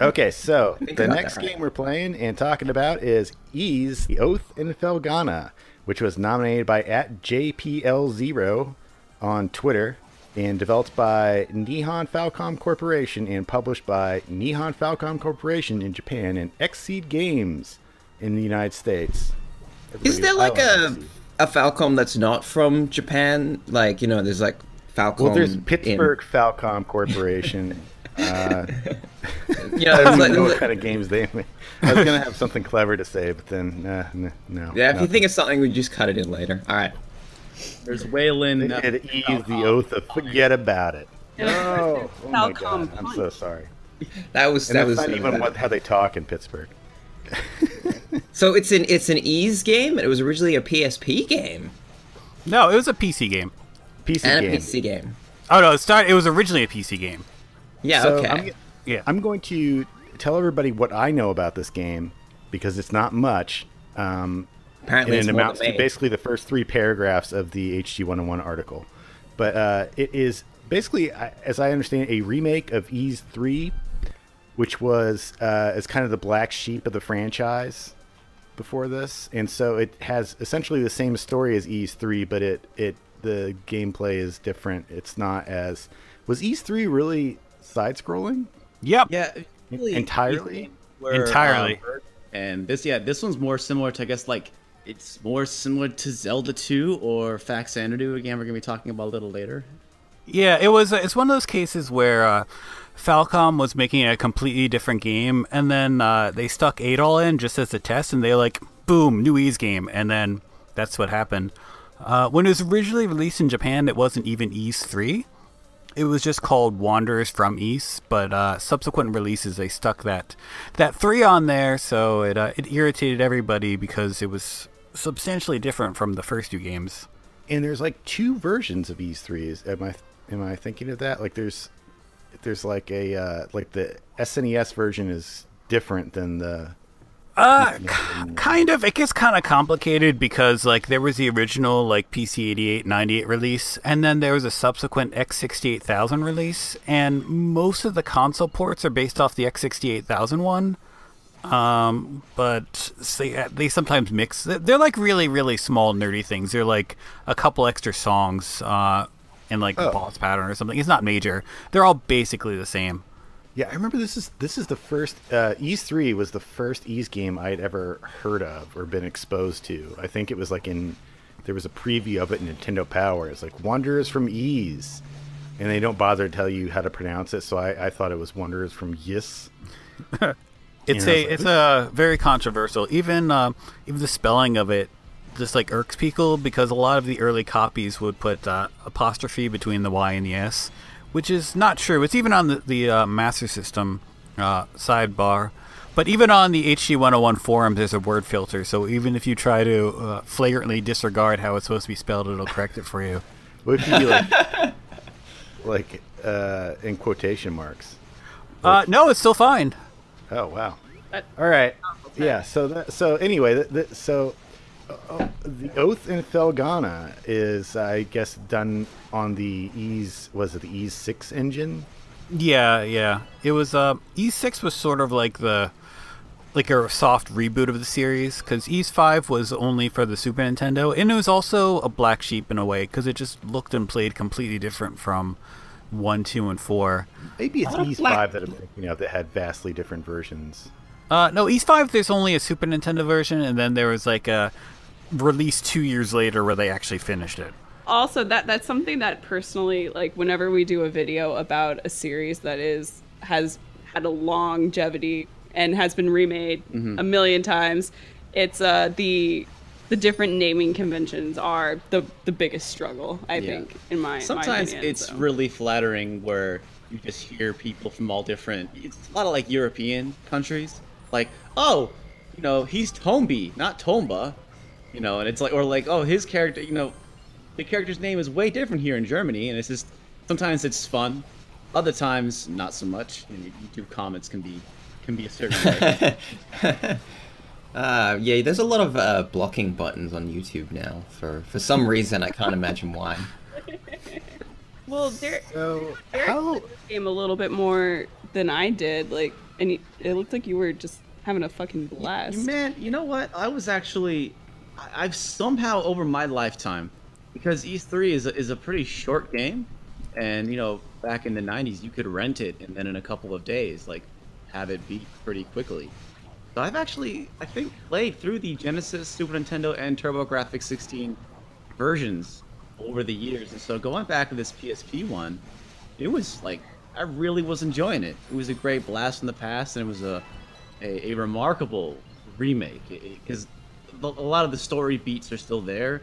Okay, so Think the about next that, game we're playing and talking about is Ys, The Oath in Felgana, which was nominated by at JPL0 on Twitter and developed by Nihon Falcom Corporation and published by Nihon Falcom Corporation in Japan and Xseed Games in the United States. Is there like a Falcom that's not from Japan? Like, you know, there's like Falcom. Well, there's Pittsburgh Falcom Corporation. You know, I don't like, know what kind of games they make. I was gonna have something clever to say, but then no. Yeah, if you think of something, we just cut it in later. All right. There's Waylon. They did Ys, The Oath of Forget About It. Oh my god, I'm so sorry. That was Not even how they talk in Pittsburgh. So it's an Ys game. It was originally a PSP game. No, it was a PC game. PC And game. a PC game. Oh no, it was originally a PC game. Yeah. So Okay. I'm going to tell everybody what I know about this game because it's not much. Apparently, and it's it more amounts than to me. basically the first 3 paragraphs of the HG 101 article. But it is basically, as I understand, a remake of Ys 3, which was as kind of the black sheep of the franchise before this. And so it has essentially the same story as Ys 3, but the gameplay is different. It's not as... Was Ys 3 really side-scrolling? Yep. Yeah, really, Entirely? Entirely. And this one's more similar to, I guess, like, it's more similar to Zelda 2 or Faxanadu, again, we're going to be talking about a little later. Yeah, it's one of those cases where Falcom was making a completely different game, and then they stuck Adol in just as a test, and they like, boom, new Ys game, and then that's what happened. When it was originally released in Japan, it wasn't even Ys 3. It was just called Wanderers from Ys, but subsequent releases they stuck that 3 on there, so it irritated everybody because it was substantially different from the first 2 games. And there's like 2 versions of Ys 3. Am I thinking of that? Like there's like a like the SNES version is different than the Kind of. It gets kind of complicated because like there was the original like PC 88 98 release, and then there was a subsequent X68000 release, and most of the console ports are based off the X68000 one. But they sometimes mix. They're like really, really small nerdy things. They're like a couple extra songs in like the boss pattern or something. It's not major. They're all basically the same. Yeah, I remember this is the first Ys 3 was the first Ys game I'd ever heard of or been exposed to. I think it was like there was a preview of it in Nintendo Power. It's like Wanderers from Ys, and they don't bother to tell you how to pronounce it, so I thought it was Wanderers from Ys. It's a very controversial. Even the spelling of it just like irks people because a lot of the early copies would put apostrophe between the Y and the S, which is not true. It's even on the Master System sidebar. But even on the HG 101 forums, there's a word filter. So even if you try to flagrantly disregard how it's supposed to be spelled, it'll correct it for you. What if you do like in quotation marks? No, it's still fine. Oh wow! All right, yeah. So anyway, the Oath in Felgana is, I guess, done on the Ys. Was it the Ys 6 engine? Yeah. It was Ys 6 was sort of like a soft reboot of the series because Ys 5 was only for the Super Nintendo, and it was also a black sheep in a way because it just looked and played completely different from 1, 2, and 4. Maybe it's Ys 5 that I'm thinking of that had vastly different versions. No, Ys 5, there's only a Super Nintendo version, and then there was like a release 2 years later where they actually finished it. Also, that's something that personally, like, whenever we do a video about a series that has had a longevity and has been remade a million times, it's the different naming conventions are the biggest struggle, I think, in my Sometimes opinion, it's really flattering where you just hear people from all different... It's a lot of, like, European countries. Like, oh, you know, he's Tombi, not Tomba. You know, and it's like... Or like, oh, his character, you know... The character's name is way different here in Germany, and it's just... Sometimes it's fun. Other times, not so much. And YouTube comments can be a certain way. Yeah, there's a lot of blocking buttons on YouTube now. For some reason, I can't imagine why. Well, Derek played this game a little bit more than I did. Like, and it looked like you were just having a fucking blast. Man, you know what? I've somehow over my lifetime, because Ys 3 is a pretty short game, and you know, back in the 90s, you could rent it and then in a couple of days, like, have it beat pretty quickly. So I've actually, I think, played through the Genesis, Super Nintendo, and TurboGrafx 16 versions over the years, and so going back to this PSP one, it was like, I really was enjoying it. It was a great blast from the past, and it was a remarkable remake, because a lot of the story beats are still there,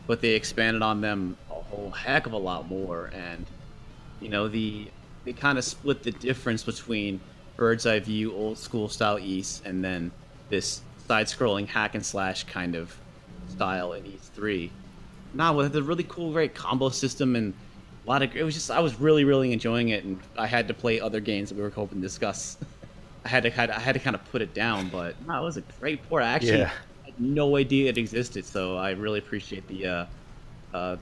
but they expanded on them a whole heck of a lot more, and you know, they kind of split the difference between bird's eye view, old school style Ys, and then this side-scrolling hack and slash kind of style in Ys 3. Nah, with a really cool, great combo system and a lot of, it was just, I was really, really enjoying it, and I had to play other games that we were hoping to discuss. I had to kind of put it down, but no, it was a great port. I actually had no idea it existed, so I really appreciate the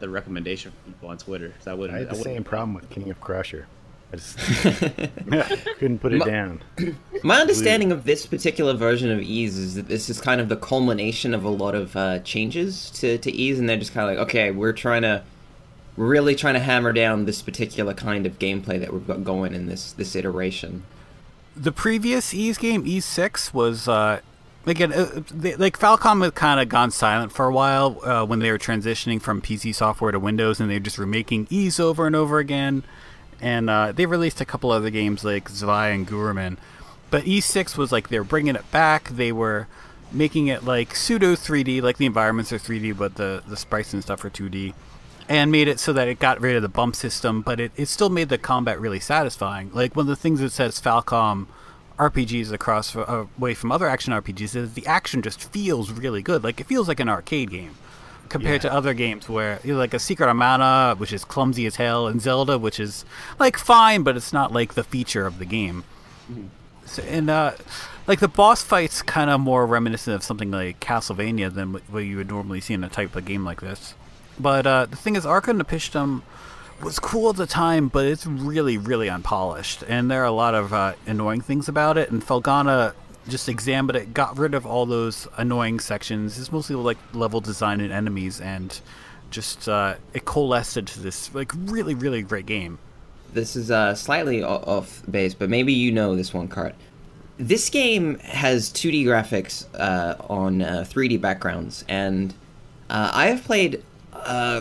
recommendation from people on Twitter. Cause I had the same problem with King of Crusher. I just couldn't put it down. My understanding of this particular version of Ys is that this is kind of the culmination of a lot of changes to Ys, and they're just kind of like, okay, we're really trying to hammer down this particular kind of gameplay that we've got going in this iteration. The previous Ys game, Ys 6, was again like Falcom had kind of gone silent for a while when they were transitioning from PC software to Windows, and they were just remaking Ys over and over again. And they released a couple other games like Zwei and Guruman. But Ys 6 was like, they were bringing it back. They were making it like pseudo 3D, like the environments are 3D, but the sprites and stuff are 2D. And made it so that it got rid of the bump system, but it still made the combat really satisfying. Like, one of the things that sets Falcom RPGs across away from other action RPGs is the action just feels really good. Like, it feels like an arcade game. Compared to other games where, you know, like a Secret of Mana, which is clumsy as hell, and Zelda, which is like fine, but it's not like the feature of the game. So, and like the boss fights kind of more reminiscent of something like Castlevania than what you would normally see in a type of game like this. But the thing is, Arca Nepishtim was cool at the time, but it's really, really unpolished, and there are a lot of annoying things about it. And Felgana just examined it, got rid of all those annoying sections. It's mostly like level design and enemies, and just it coalesced into this like really, really great game. This is slightly off base, but maybe you know this one, Cart. This game has 2D graphics on 3D backgrounds, and I have played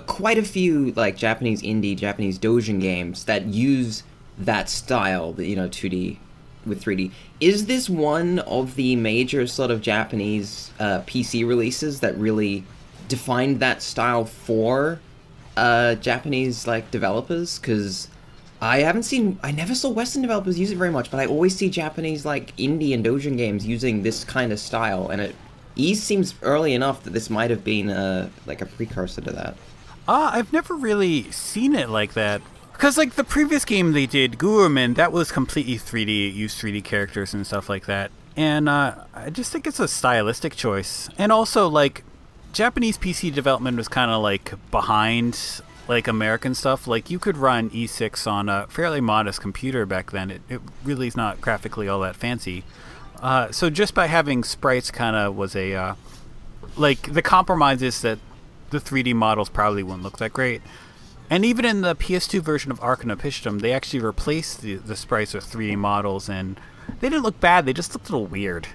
quite a few like Japanese indie, Japanese doujin games that use that style, you know, 2D with 3D. Is this one of the major sort of Japanese PC releases that really defined that style for Japanese like developers? Because I never saw Western developers use it very much, but I always see Japanese like indie and doujin games using this kind of style, and Ys seems early enough that this might have been like a precursor to that. I've never really seen it like that. Because, like, the previous game they did, Guruman, that was completely 3D. It used 3D characters and stuff like that. And I just think it's a stylistic choice. And also, like, Japanese PC development was kind of, like, behind, like, American stuff. Like, you could run E6 on a fairly modest computer back then. It really is not graphically all that fancy. So just by having sprites kind of was a... like, the compromise is that the 3D models probably wouldn't look that great. And even in the PS2 version of Arca Nepishtim, they actually replaced the sprites with 3D models, and they didn't look bad, they just looked a little weird.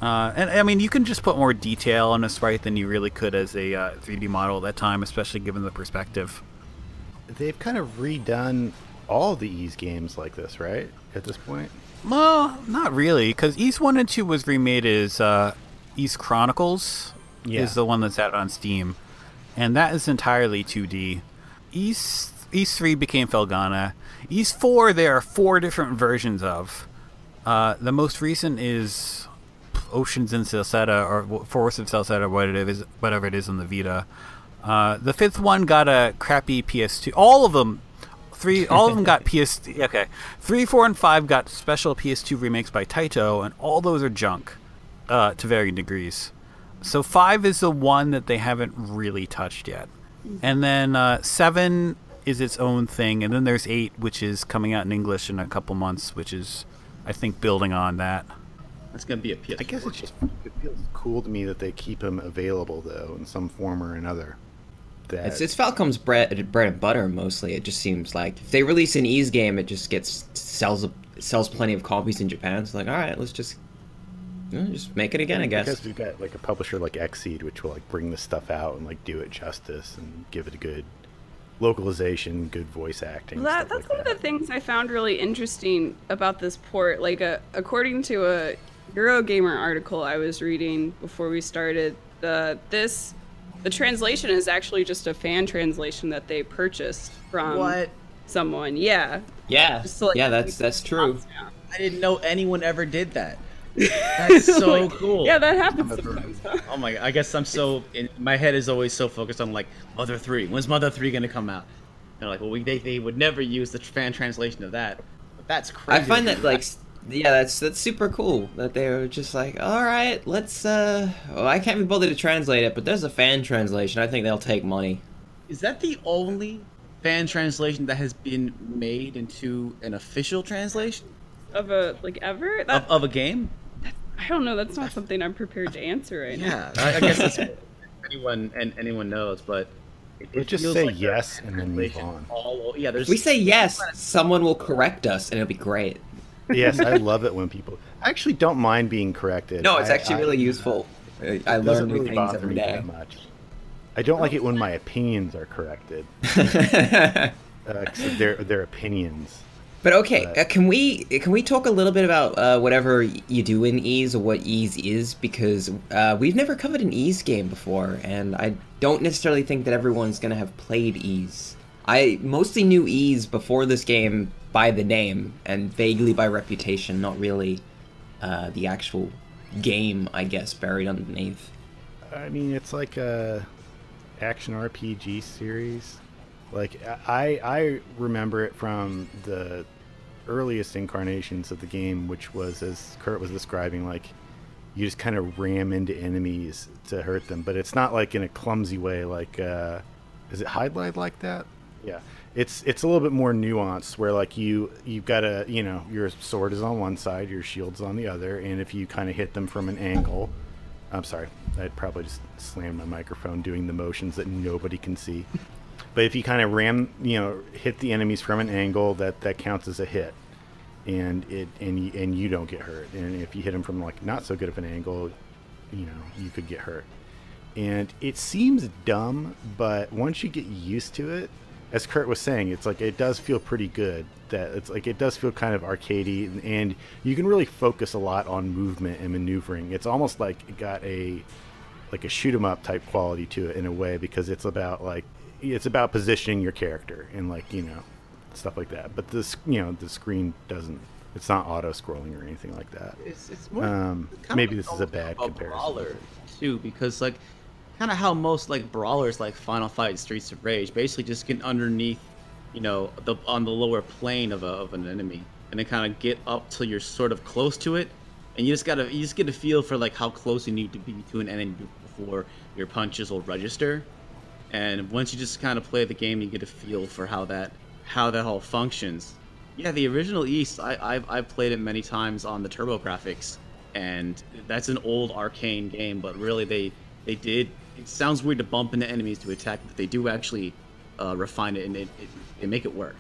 And I mean, you can just put more detail on a sprite than you really could as a 3D model at that time, especially given the perspective. They've kind of redone all the Ys games like this, right? At this point? Well, not really, because Ys 1 and 2 was remade as Ys Chronicles, is the one that's out on Steam. And that is entirely 2D. Ys 3 became Felgana. Ys 4, there are 4 different versions of. The most recent is Oceans in Salsetta, or Forest of Salsetta, whatever it is on the Vita. The 5th one got a crappy PS2. All of them got PS... Okay. 3, 4, and 5 got special PS2 remakes by Taito, and all those are junk to varying degrees. So 5 is the one that they haven't really touched yet. And then 7 is its own thing, and then there's 8, which is coming out in English in a couple months, which is I think building on that. That's gonna be a PS4. I guess it feels cool to me that they keep them available though in some form or another. It's Falcom's bread and butter mostly. It just seems like if they release an Ys game, it just sells plenty of copies in Japan. It's like, all right, let's just make it again, I guess. Because we've got like a publisher like Xseed, which will like bring this stuff out and like do it justice and give it a good localization, good voice acting. Well, that's one of the things I found really interesting about this port. Like, according to a Eurogamer article I was reading before we started, the translation is actually just a fan translation that they purchased from someone. Yeah. Yeah. That's true. I didn't know anyone ever did that. That's so cool. Yeah, that happens sometimes. Huh? Oh my! I guess my head is always so focused on like Mother 3. When's Mother 3 gonna come out? They're like, well, they would never use the fan translation of that. But that's crazy. I find that like. Yeah, that's super cool that they were just like, all right, let's. Well, I can't be bothered to translate it, but there's a fan translation. I think they'll take money. Is that the only fan translation that has been made into an official translation of a ever of a game? I don't know. That's not something I'm prepared to answer right now. Yeah, I guess that's anyone knows, but. It just say like yes and then move on. If we say yes, someone will correct us, and it'll be great. Yes, I love it when people. I actually don't mind being corrected. No, it's actually really useful. I learn new things every day. Much. I don't like it when my opinions are corrected. They're opinions. But okay, can we talk a little bit about whatever you do in Ys or what Ys is, because we've never covered an Ys game before, and I don't necessarily think that everyone's gonna have played Ys. I mostly knew Ys before this game by the name and vaguely by reputation, not really the actual game, I guess, buried underneath. I mean, it's like a action RPG series. Like, I remember it from the earliest incarnations of the game, which was, as Kurt was describing, like, you just kind of ram into enemies to hurt them. But it's not like in a clumsy way, like, is it Hide Glide like that? Yeah. It's a little bit more nuanced, where, like, you've got to, your sword is on one side, your shield's on the other, and if you kind of hit them from an angle... I'm sorry, I'd probably just slammed my microphone doing the motions that nobody can see. But if you kind of hit the enemies from an angle, that counts as a hit, and you don't get hurt. And if you hit them from like not so good of an angle, you could get hurt. And it seems dumb, but once you get used to it, as Kurt was saying, it's like it does feel pretty good. That it's like it does feel kind of arcadey, and you can really focus a lot on movement and maneuvering. It's almost like it got a shoot 'em up type quality to it in a way, because it's about positioning your character and stuff like that. But the screen doesn't. It's not auto scrolling or anything like that. It's more. Maybe this is a bad comparison. Brawler too, because like kind of how most like brawlers like Final Fight, Streets of Rage basically just get underneath, on the lower plane of an enemy, and then kind of get up till you're sort of close to it, and you just get a feel for like how close you need to be to an enemy before your punches will register. And once you just kind of play the game, you get a feel for how that all functions. Yeah, the original Ys, I've played it many times on the Turbo graphics, and that's an old arcane game, but really they did. It sounds weird to bump into enemies to attack, but they do actually refine it, and they make it work.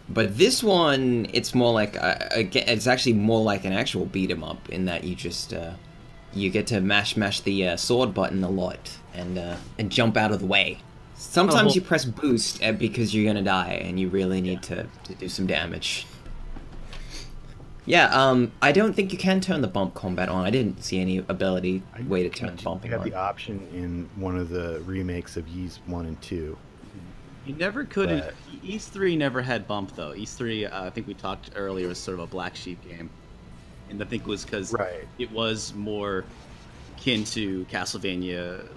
But this one, it's more like it's actually more like an actual beat 'em up, in that you just you get to mash the sword button a lot and jump out of the way. Sometimes you press boost because you're gonna die, and you really need to do some damage. Yeah, I don't think you can turn the bump combat on. I didn't see any way to turn bumping on. You have the option in one of the remakes of Ys 1 and 2. You never could. Ys 3 never had bump though. Ys 3, I think we talked earlier, was sort of a black sheep game, and I think it was because it was more akin to Castlevania,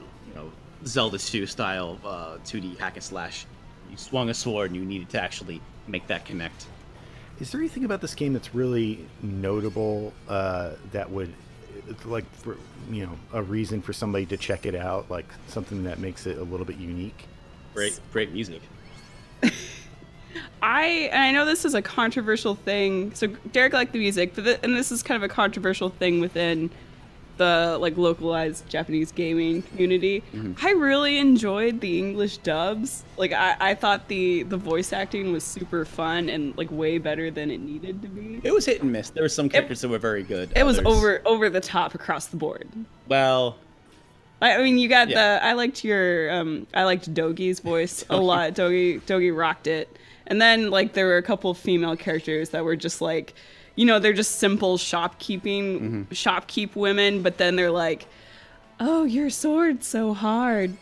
Zelda 2 style 2D hack and slash. You swung a sword and you needed to actually make that connect. Is there anything about this game that's really notable that would, like, for, a reason for somebody to check it out, like something that makes it a little bit unique? Great music. I know this is a controversial thing. So Derek liked the music, but and this is kind of a controversial thing within the like localized Japanese gaming community. I really enjoyed the English dubs. Like I thought the voice acting was super fun and like way better than it needed to be. It was hit and miss. There were some characters that were very good. It was over the top across the board. Well, I mean, you got I liked Dogi's voice a lot. Dogi rocked it. And then like there were a couple of female characters that were just like, you know, they're just simple shopkeep women, but then they're like, "Oh, your sword's so hard,"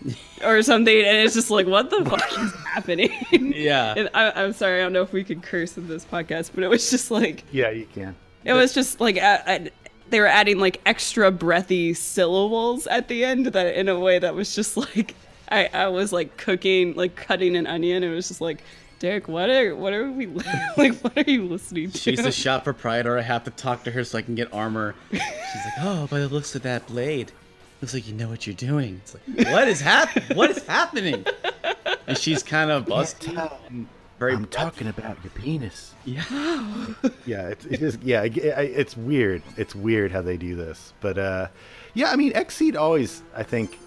or something, and it's just like, what the fuck is happening? Yeah. And I'm sorry, I don't know if we could curse in this podcast, but it was just like, Yeah, you can. it was just like they were adding like extra breathy syllables at the end that in a way that was just like I was like cutting an onion. It was just like, Derek, what are we like? What are you listening to? She's the shop proprietor. I have to talk to her so I can get armor. She's like, "Oh, by the looks of that blade, looks like you know what you're doing." It's like, what is happening? And she's kind of busty. I'm talking about your penis. Yeah. Yeah, it is. Yeah, it's weird. It's weird how they do this, but yeah, I mean, Xseed always, I think,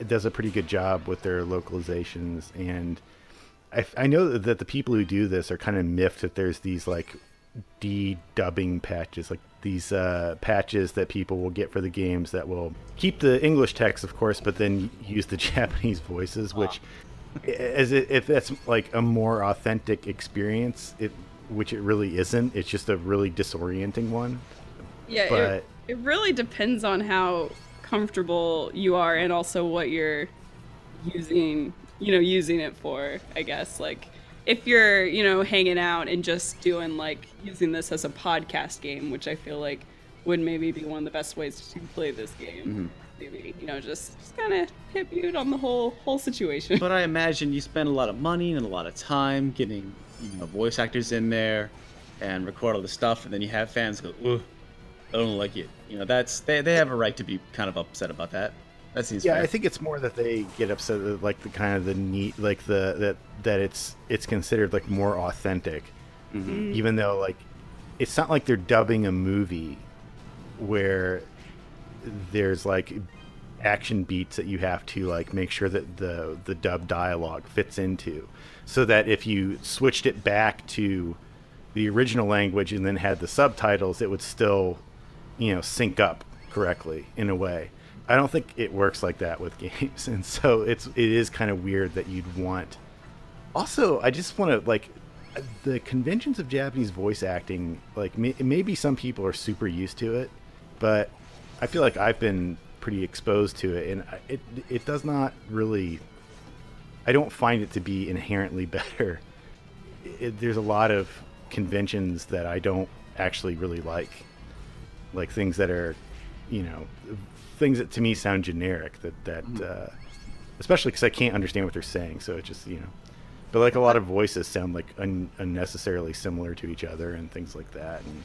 does a pretty good job with their localizations, and I know that the people who do this are kind of miffed that there's these like de-dubbing patches, like these patches that people will get for the games that will keep the English text, of course, but then use the Japanese voices, which, if that's like a more authentic experience, which it really isn't. It's just a really disorienting one. Yeah, but it really depends on how comfortable you are and also what you're using it for, I guess. Like if you're, hanging out and just doing like using this as a podcast game, which I feel like would maybe be one of the best ways to play this game. Maybe, just kind of hit mute on the whole situation. But I imagine you spend a lot of money and a lot of time getting, voice actors in there and record all the stuff, and then you have fans go, "Ugh, I don't like it." They have a right to be kind of upset about that. That seems fair. I think it's more that they get upset at, like, the kind of the neat, like that it's considered like more authentic, even though like it's not like they're dubbing a movie where there's like action beats that you have to like make sure that the dub dialogue fits into, so that if you switched it back to the original language and then had the subtitles, it would still sync up correctly in a way. I don't think it works like that with games, and so it is kind of weird that you'd want. Also, I just want to like the conventions of Japanese voice acting. Like maybe some people are super used to it, but I feel like I've been pretty exposed to it, and it does not really. I don't find it to be inherently better. There's a lot of conventions that I don't actually really like things that are, things that to me sound generic. Especially because I can't understand what they're saying, so it just But like a lot of voices sound like unnecessarily similar to each other and things like that, and.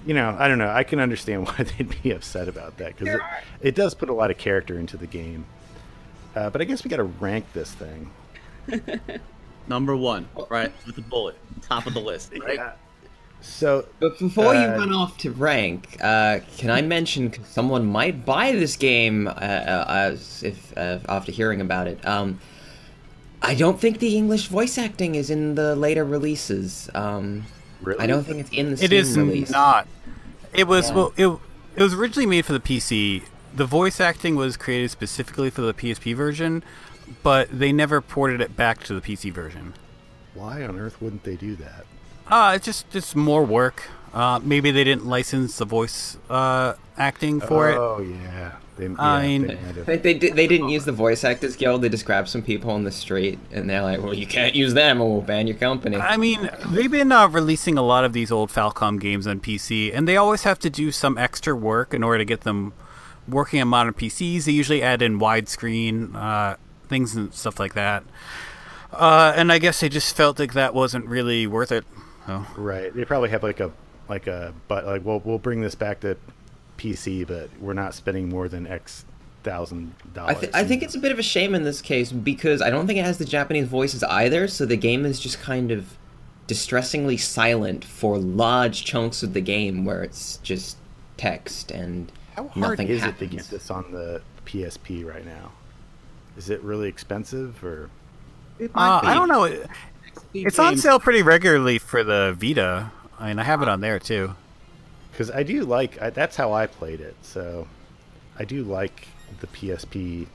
I don't know. I can understand why they'd be upset about that, because it does put a lot of character into the game. But I guess we got to rank this thing. Number 1, right, with the bullet, top of the list, right? Yeah. So, but before you run off to rank, can I mention someone might buy this game after hearing about it? I don't think the English voice acting is in the later releases. Really? I don't think it's in the Steam It is release. not. It was it was originally made for the PC. The voice acting was created specifically for the PSP version, but they never ported it back to the PC version. Why on earth wouldn't they do that? It's more work. Maybe they didn't license the voice acting for it. Oh yeah. They didn't use the voice actors guild. They just grabbed some people on the street, and they're like, "Well, you can't use them, or we'll ban your company." I mean, they've been releasing a lot of these old Falcom games on PC, and they always have to do some extra work in order to get them working on modern PCs. They usually add in widescreen things and stuff like that. And I guess they just felt like that wasn't really worth it. So. Right. They probably have we'll bring this back to PC, but we're not spending more than X $1,000. I think it's a bit of a shame in this case because I don't think it has the Japanese voices either, so the game is just kind of distressingly silent for large chunks of the game where it's just text and How hard nothing is happens. it to get this on the PSP right now? Is it really expensive or? I don't know. It's on sale pretty regularly for the Vita. I mean, I have it on there too. Because I do like that's how I played it. So I do like the PSP.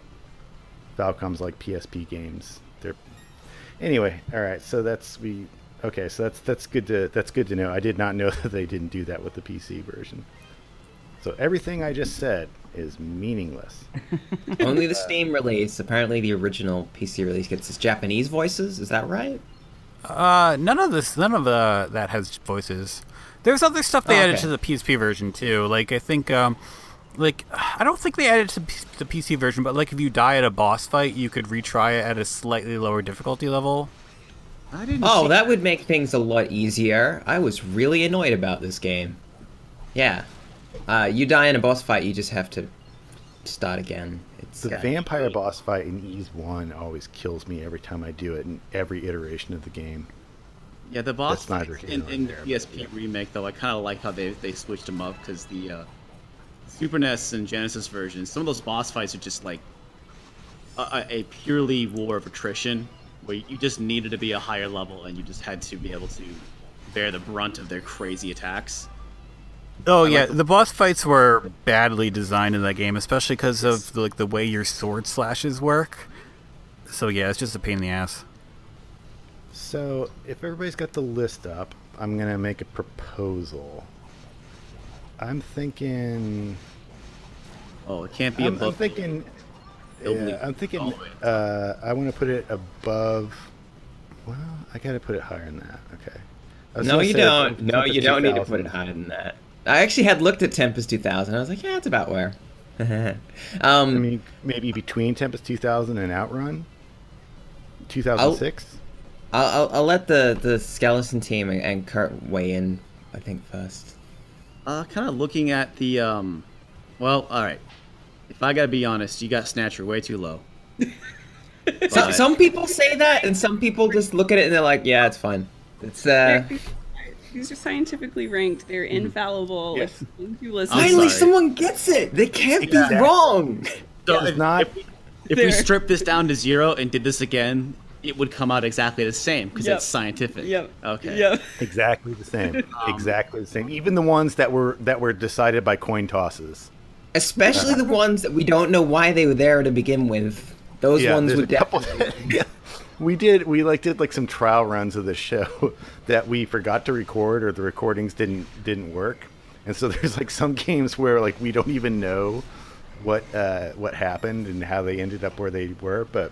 Falcom's like PSP games. They're anyway. All right. So okay. So that's good to know. I did not know that they didn't do that with the PC version. So everything I just said is meaningless. Only the Steam release. Apparently, the original PC release gets its Japanese voices. Is that right? None of that has voices. There's other stuff they added to the PSP version too. Like I think, I don't think they added to the PC version, but like if you die at a boss fight, you could retry it at a slightly lower difficulty level. I didn't. Oh, that would make things a lot easier. I was really annoyed about this game. Yeah. You die in a boss fight, you just have to start again. It's The vampire boss fight in Ys 1 always kills me every time I do it in every iteration of the game. Yeah, the boss That's neither fights here in nor the there, PSP remake, though, I kind of like how they switched them up because the Super NES and Genesis versions, some of those boss fights are just like a purely war of attrition, where you just needed to be a higher level and you just had to be able to bear the brunt of their crazy attacks. Oh yeah, the boss fights were badly designed in that game, especially because of the way your sword slashes work. So yeah, it's just a pain in the ass. So if everybody's got the list up, I'm gonna make a proposal. I'm thinking. Oh, it can't be above. I'm thinking. Yeah, I'm thinking. I want to put it above. Well, I gotta put it higher than that. Okay. No, you don't. No, you don't need to put it higher than that. I actually had looked at Tempest 2000. I was like, yeah, it's about where. I mean, maybe between Tempest 2000 and Outrun. 2006. I'll let the skeleton team and Kurt weigh in. I think first. Kind of looking at the Well, all right. If I gotta be honest, you got Snatcher way too low. Some people say that, and some people just look at it and they're like, yeah, it's fine. It's These are scientifically ranked. They're infallible. Yes. Like, you listen. Finally, someone gets it. They can't be wrong. So It's not. if we strip this down to 0 and did this again, it would come out exactly the same because it's scientific. Yep. Okay. Yep. Exactly the same. Exactly the same. Even the ones that were decided by coin tosses. Especially the ones that we don't know why they were there to begin with. Those ones there's would a couple. definitely. Yeah. We did like some trial runs of the show that we forgot to record or the recordings didn't work, and so there's like some games where like we don't even know what happened and how they ended up where they were, but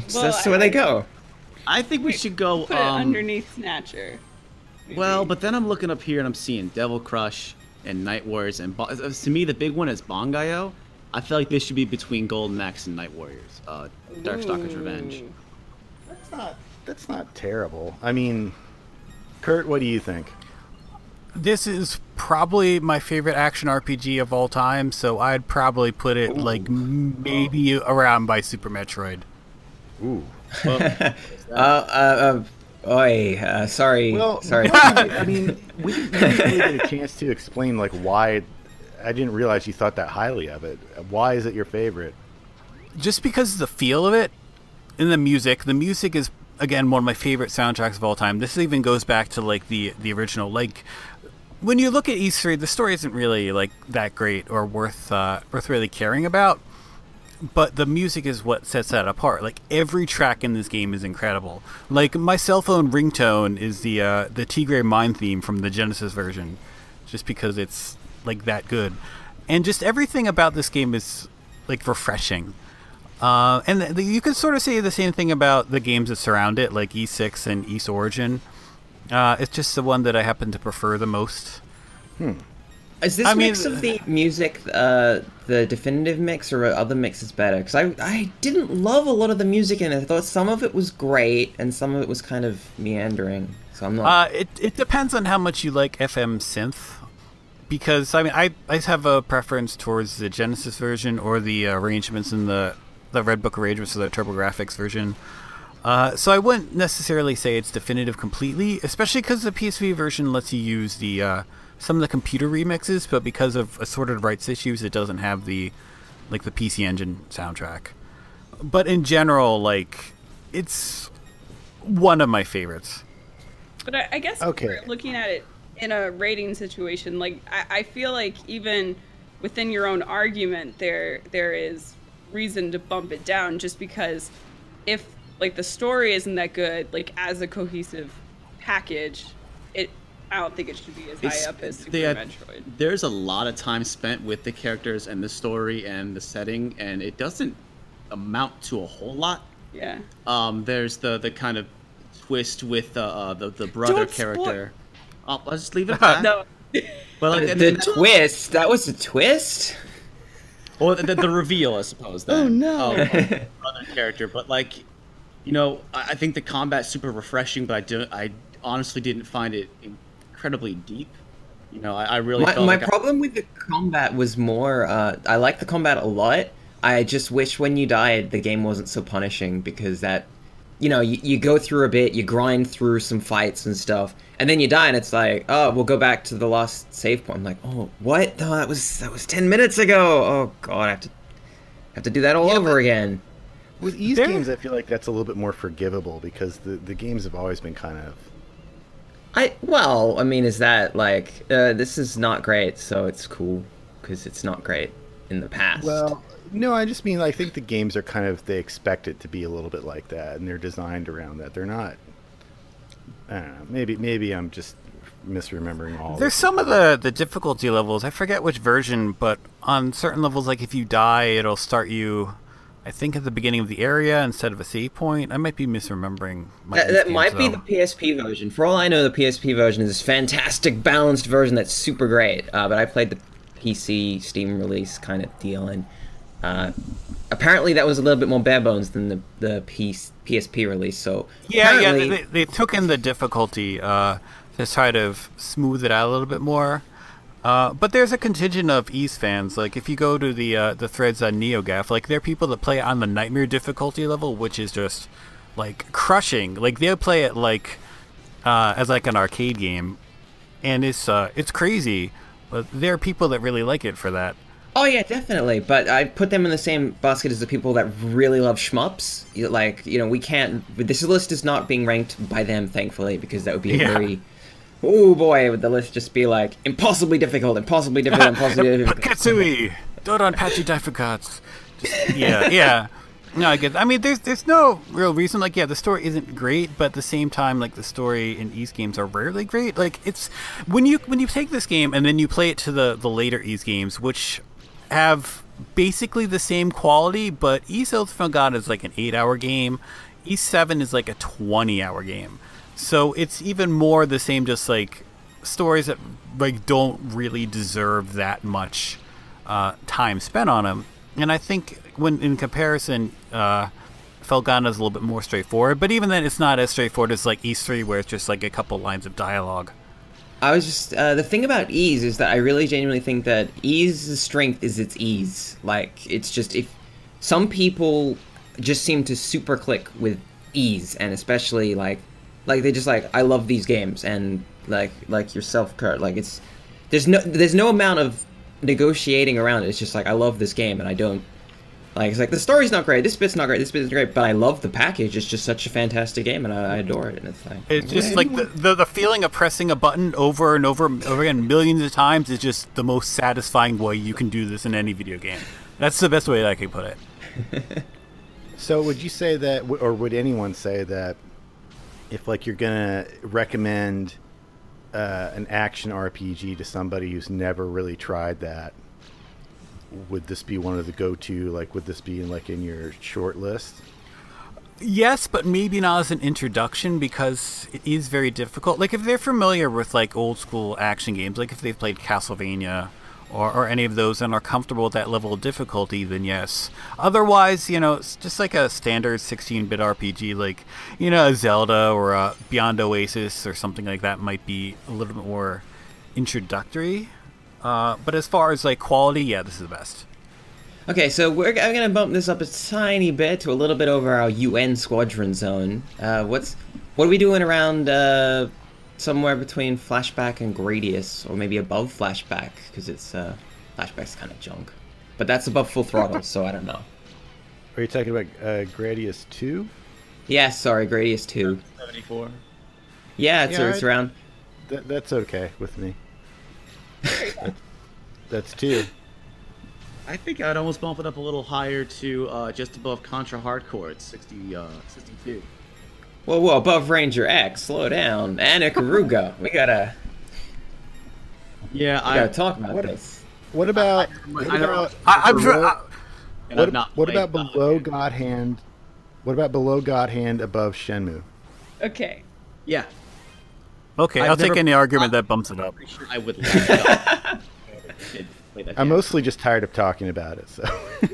So that's where they go. I think we should go Put it underneath Snatcher. Maybe. Well, but then I'm looking up here and I'm seeing Devil Crush and Night Warriors and to me the big one is Bangayo. I feel like this should be between Golden Axe and Night Warriors. Darkstalker's Revenge. that's not terrible. I mean, Kurt, what do you think? This is probably my favorite action RPG of all time, so I'd probably put it like maybe around by Super Metroid. Ooh. Sorry. Well, sorry. I mean, we didn't really get a chance to explain like why. I didn't realize you thought that highly of it. Why is it your favorite? Just because of the feel of it and the music. The music is again one of my favorite soundtracks of all time. This even goes back to like the original. Like when you look at Ys 3, the story isn't really like that great or worth really caring about. But the music is what sets that apart. Like every track in this game is incredible. Like my cell phone ringtone is the Tigray Mine theme from the Genesis version, just because it's like that good. And just everything about this game is like refreshing. And you could sort of say the same thing about the games that surround it, like Ys 6 and Ys Origin. It's just the one that I happen to prefer the most. Is this mix of the music the definitive mix, or other mixes better? Because I didn't love a lot of the music in it. I thought some of it was great, and some of it was kind of meandering. So I'm not. It depends on how much you like FM synth. because I mean I have a preference towards the Genesis version or the arrangements in the Red Book arrangements, so the TurboGrafx version. So I wouldn't necessarily say it's definitive completely, especially because the PSV version lets you use the some of the computer remixes, but because of assorted rights issues, it doesn't have the PC Engine soundtrack. But in general, like, it's one of my favorites. But I guess if we're looking at it in a rating situation, like I feel like even within your own argument, there is reason to bump it down, just because if like the story isn't that good, like as a cohesive package, I don't think it should be as high up as Super Metroid. There's a lot of time spent with the characters and the story and the setting, and it doesn't amount to a whole lot. Yeah. There's the kind of twist with the brother character. I'll just leave it at that. No. Well, the twist. That was a twist. Well, the reveal, I suppose. Then, oh no. Of the brother character, but like, you know, I think the combat's super refreshing, but I honestly didn't find it incredibly deep. You know, I really felt my problem with the combat was more. I like the combat a lot. I just wish when you died, the game wasn't so punishing, because that, you know, you go through a bit, you grind through some fights and stuff, and then you die, and it's like, oh, we'll go back to the last save point. I'm like, oh, what? No, that was 10 minutes ago. Oh God, I have to do that all over again. With Ys games, I feel like that's a little bit more forgivable, because the games have always been kind of... Well, I mean, is that like, this is not great, so it's cool, because it's not great in the past. Well, no, I just mean, I think the games are kind of, they expect it to be a little bit like that, and they're designed around that. They're not... I don't know, maybe I'm just misremembering all. There's some of the difficulty levels, I forget which version, but on certain levels, like if you die, it'll start you, I think, at the beginning of the area instead of a save point. I might be misremembering. That might be the PSP version. For all I know, the PSP version is this fantastic, balanced version that's super great. But I played the PC Steam release kind of deal, and apparently that was a little bit more bare bones than the PSP release. So yeah, they took in the difficulty to try to smooth it out a little bit more. But there's a contingent of Ys fans. Like, if you go to the threads on NeoGAF, like, there are people that play on the Nightmare difficulty level, which is just, like, crushing. Like, they'll play it, like, as, like, an arcade game, and it's crazy. But there are people that really like it for that. Oh, yeah, definitely. But I put them in the same basket as the people that really love shmups. Like, you know, we can't... This list is not being ranked by them, thankfully, because that would be a very... Oh boy, would the list just be like, impossibly difficult, impossibly difficult, impossibly difficult. Katsui! Dodon Patchy Difficults. Yeah. No, I get. I mean, there's no real reason. Like, yeah, the story isn't great, but at the same time, like, the story in Ys games are rarely great. Like, it's when you take this game and then you play it to the later Ys games, which have basically the same quality, but Ys Felgana is like an 8-hour game. Ys 7 is like a 20-hour game. So it's even more the same, just like stories that like don't really deserve that much time spent on them. And I think when in comparison, Felgana is a little bit more straightforward. But even then, it's not as straightforward as like Ys 3, where it's just like a couple lines of dialogue. I was just the thing about Ys is that I really genuinely think that Ys' strength is its ease. Like, it's just, if some people just seem to super click with Ys, and especially like they just like, I love these games, and like yourself, Kurt, like, it's there's no amount of negotiating around it. It's just like, I love this game, and I don't like, it's like, the story's not great, this bit's not great, this bit's great, but I love the package. It's just such a fantastic game, and I adore it. And it's like, it's just like the feeling of pressing a button over and over again millions of times is just the most satisfying way you can do this in any video game. That's the best way that I can put it. So would you say that, or would anyone say that, if like you're gonna recommend an action RPG to somebody who's never really tried that, would this be one of the go-to? Like, would this be in your short list? Yes, but maybe not as an introduction, because it is very difficult. Like, if they're familiar with like old school action games, like if they've played Castlevania or any of those and are comfortable with that level of difficulty, then yes. Otherwise, you know, it's just like a standard 16-bit RPG, like, you know, a Zelda or a Beyond Oasis or something like that might be a little bit more introductory. But as far as like quality, yeah, this is the best. Okay, so I'm gonna bump this up a tiny bit to a little bit over our UN squadron zone. What are we doing around somewhere between flashback and Gradius, or maybe above flashback, because it's flashback's kind of junk, but that's above full throttle, so I don't know. Are you talking about Gradius 2? Yeah, sorry, Gradius 2. 74. Yeah, it's around. That's okay with me. That's 2. I think I'd almost bump it up a little higher to just above Contra Hardcore at 62. Whoa, above Ranger X, slow down. And Ikaruga, we gotta talk about this. What about what about below God Hand? What about below God Hand above Shenmue? Okay. Yeah. Okay, I'll take any argument that bumps it up. I would like to. I'm mostly just tired of talking about it. So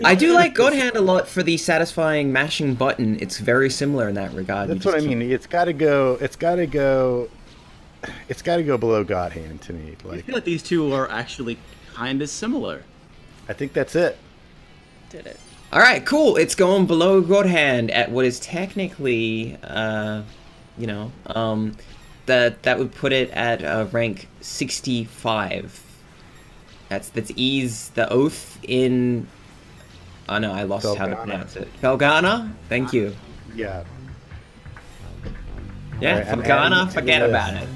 I do like God Hand a lot for the satisfying mashing button. It's very similar in that regard. That's what I mean. It's got to go below God Hand to me. I feel like these two are actually kind of similar. I think that's it. Did it. All right, cool. It's going below God Hand at what is technically, that would put it at rank 65. That's Ease the Oath in. Oh no, I lost how to pronounce it. Felgana. Thank you. Yeah. Yeah, right, Felgana. Forget about it.